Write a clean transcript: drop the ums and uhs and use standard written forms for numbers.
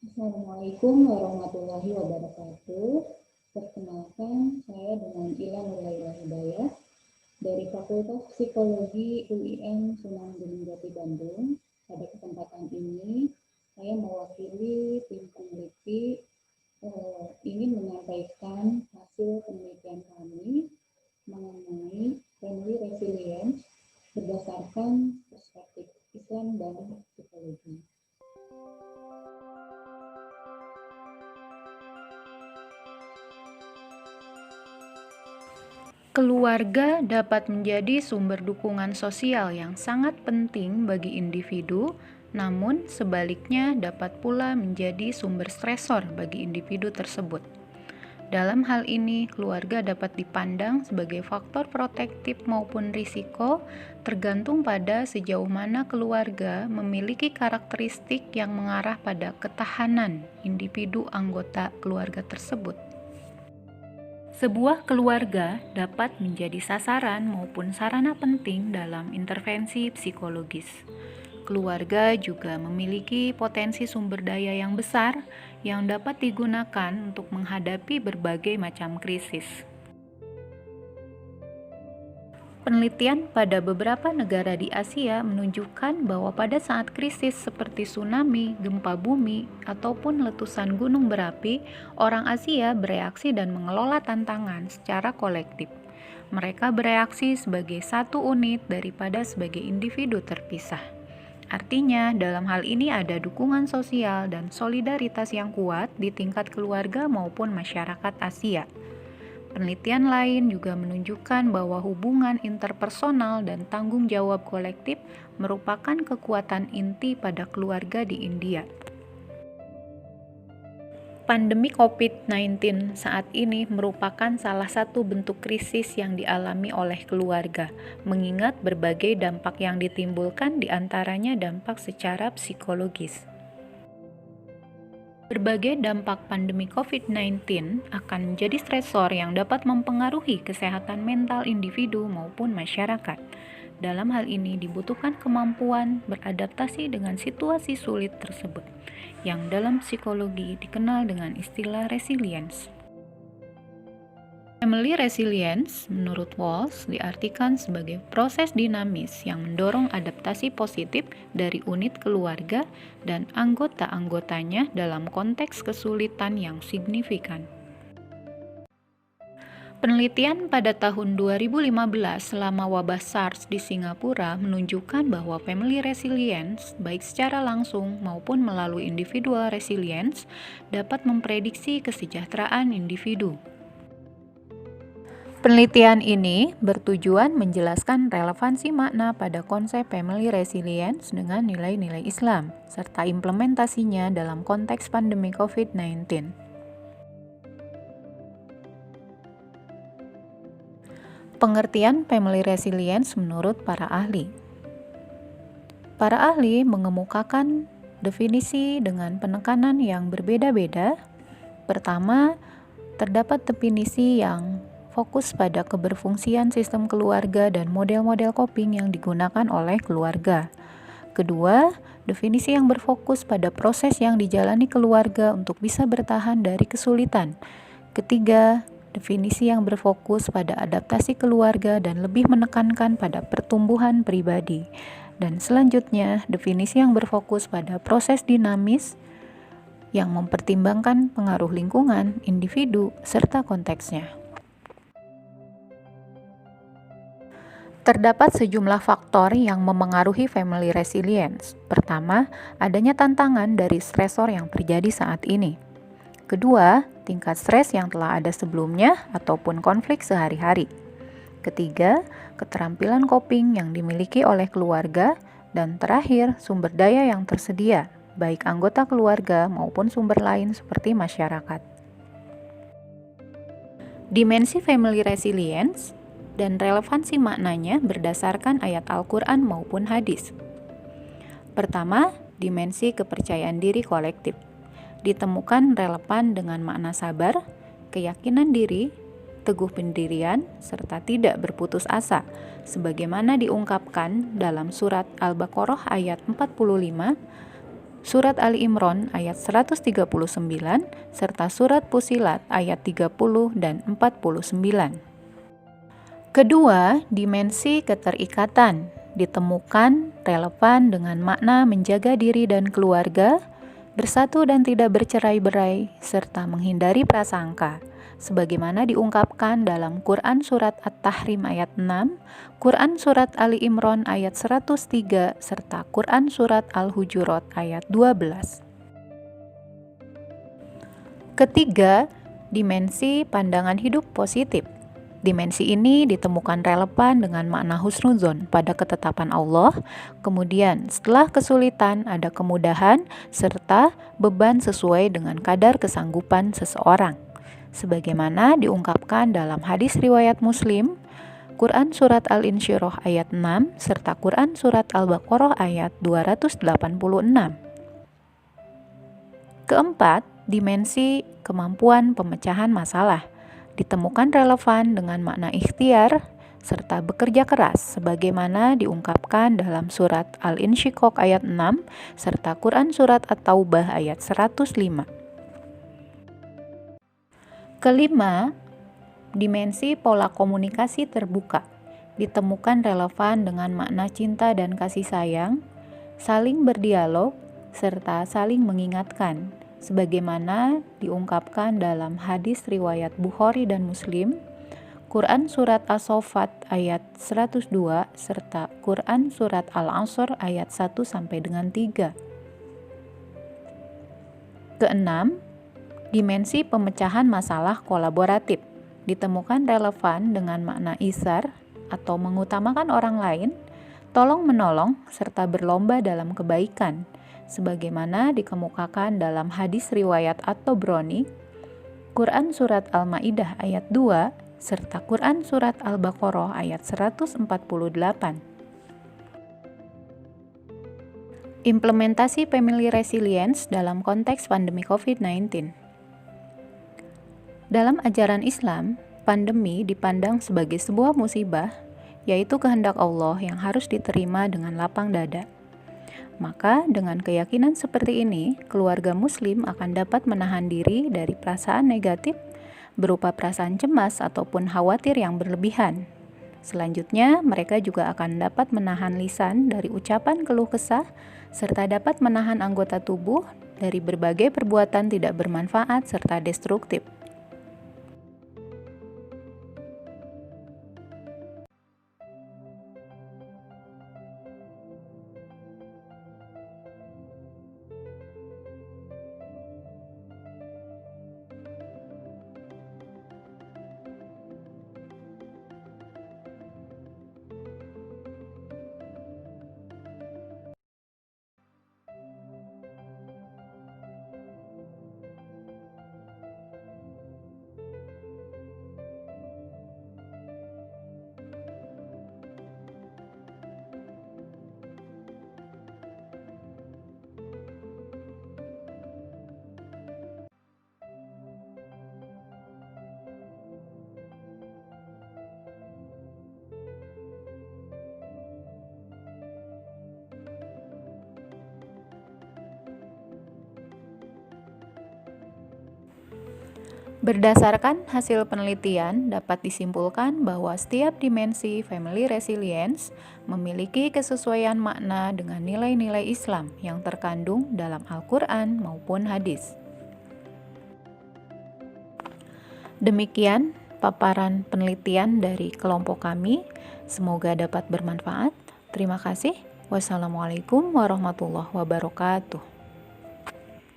Assalamualaikum warahmatullahi wabarakatuh. Perkenalkan, saya dengan Ila Nurlaila Hidayah dari Fakultas Psikologi UIN Sunan Gunung Jati Bandung. Pada kesempatan ini, saya mewakili tim peneliti ingin menyampaikan hasil penelitian kami mengenai family resilience berdasarkan perspektif Islam dan psikologi. Keluarga dapat menjadi sumber dukungan sosial yang sangat penting bagi individu, namun sebaliknya dapat pula menjadi sumber stresor bagi individu tersebut. Dalam hal ini, keluarga dapat dipandang sebagai faktor protektif maupun risiko, tergantung pada sejauh mana keluarga memiliki karakteristik yang mengarah pada ketahanan individu anggota keluarga tersebut. Sebuah keluarga dapat menjadi sasaran maupun sarana penting dalam intervensi psikologis. Keluarga juga memiliki potensi sumber daya yang besar yang dapat digunakan untuk menghadapi berbagai macam krisis. Penelitian pada beberapa negara di Asia menunjukkan bahwa pada saat krisis seperti tsunami, gempa bumi, ataupun letusan gunung berapi, orang Asia bereaksi dan mengelola tantangan secara kolektif. Mereka bereaksi sebagai satu unit daripada sebagai individu terpisah. Artinya, dalam hal ini ada dukungan sosial dan solidaritas yang kuat di tingkat keluarga maupun masyarakat Asia. Penelitian lain juga menunjukkan bahwa hubungan interpersonal dan tanggung jawab kolektif merupakan kekuatan inti pada keluarga di India. Pandemi COVID-19 saat ini merupakan salah satu bentuk krisis yang dialami oleh keluarga, mengingat berbagai dampak yang ditimbulkan, diantaranya dampak secara psikologis. Berbagai dampak pandemi COVID-19 akan menjadi stresor yang dapat mempengaruhi kesehatan mental individu maupun masyarakat. Dalam hal ini dibutuhkan kemampuan beradaptasi dengan situasi sulit tersebut, yang dalam psikologi dikenal dengan istilah resilience. Family resilience, menurut Walsh, diartikan sebagai proses dinamis yang mendorong adaptasi positif dari unit keluarga dan anggota-anggotanya dalam konteks kesulitan yang signifikan. Penelitian pada tahun 2015 selama wabah SARS di Singapura menunjukkan bahwa family resilience, baik secara langsung maupun melalui individual resilience, dapat memprediksi kesejahteraan individu. Penelitian ini bertujuan menjelaskan relevansi makna pada konsep family resilience dengan nilai-nilai Islam, serta implementasinya dalam konteks pandemi COVID-19. Pengertian family resilience menurut para ahli. Para ahli mengemukakan definisi dengan penekanan yang berbeda-beda. Pertama, terdapat definisi yang fokus pada keberfungsian sistem keluarga dan model-model coping yang digunakan oleh keluarga. Kedua, definisi yang berfokus pada proses yang dijalani keluarga untuk bisa bertahan dari kesulitan. Ketiga, definisi yang berfokus pada adaptasi keluarga dan lebih menekankan pada pertumbuhan pribadi. Dan selanjutnya, definisi yang berfokus pada proses dinamis yang mempertimbangkan pengaruh lingkungan, individu, serta konteksnya. Terdapat sejumlah faktor yang memengaruhi family resilience. Pertama, adanya tantangan dari stresor yang terjadi saat ini. Kedua, tingkat stres yang telah ada sebelumnya ataupun konflik sehari-hari. Ketiga, keterampilan coping yang dimiliki oleh keluarga. Dan terakhir, sumber daya yang tersedia, baik anggota keluarga maupun sumber lain seperti masyarakat. Dimensi family resilience dan relevansi maknanya berdasarkan ayat Al-Quran maupun hadis. Pertama, dimensi kepercayaan diri kolektif. Ditemukan relevan dengan makna sabar, keyakinan diri, teguh pendirian, serta tidak berputus asa, sebagaimana diungkapkan dalam surat Al-Baqarah ayat 45, Surat Ali Imran ayat 139 serta Surat Fusilat ayat 30 dan 49. Kedua, dimensi keterikatan ditemukan relevan dengan makna menjaga diri dan keluarga, bersatu dan tidak bercerai-berai, serta menghindari prasangka, sebagaimana diungkapkan dalam Quran Surat At-Tahrim ayat 6, Quran Surat Ali Imran ayat 103, serta Quran Surat Al-Hujurat ayat 12. Ketiga, dimensi pandangan hidup positif. Dimensi ini ditemukan relevan dengan makna husnuzon pada ketetapan Allah, kemudian setelah kesulitan ada kemudahan, serta beban sesuai dengan kadar kesanggupan seseorang. Sebagaimana diungkapkan dalam hadis riwayat Muslim, Quran Surat Al-Insyirah ayat 6, serta Quran Surat Al-Baqarah ayat 286. Keempat, dimensi kemampuan pemecahan masalah ditemukan relevan dengan makna ikhtiar serta bekerja keras sebagaimana diungkapkan dalam surat Al-Insyiqaq ayat 6 serta Quran surat At-Taubah ayat 105. Kelima, dimensi pola komunikasi terbuka ditemukan relevan dengan makna cinta dan kasih sayang, saling berdialog serta saling mengingatkan sebagaimana diungkapkan dalam hadis riwayat Bukhari dan Muslim, Quran Surat As-Saffat ayat 102, serta Quran Surat Al-Asr ayat 1-3. Keenam, dimensi pemecahan masalah kolaboratif ditemukan relevan dengan makna isar atau mengutamakan orang lain, tolong-menolong, serta berlomba dalam kebaikan, sebagaimana dikemukakan dalam hadis riwayat At-Tabrani, Quran Surat Al-Ma'idah ayat 2, serta Quran Surat Al-Baqarah ayat 148. Implementasi Family Resilience dalam konteks pandemi COVID-19. Dalam ajaran Islam, pandemi dipandang sebagai sebuah musibah, yaitu kehendak Allah yang harus diterima dengan lapang dada. Maka dengan keyakinan seperti ini, keluarga muslim akan dapat menahan diri dari perasaan negatif berupa perasaan cemas ataupun khawatir yang berlebihan. Selanjutnya, mereka juga akan dapat menahan lisan dari ucapan keluh kesah serta dapat menahan anggota tubuh dari berbagai perbuatan tidak bermanfaat serta destruktif. Berdasarkan hasil penelitian, dapat disimpulkan bahwa setiap dimensi family resilience memiliki kesesuaian makna dengan nilai-nilai Islam yang terkandung dalam Al-Quran maupun hadis. Demikian paparan penelitian dari kelompok kami. Semoga dapat bermanfaat. Terima kasih. Wassalamualaikum warahmatullahi wabarakatuh.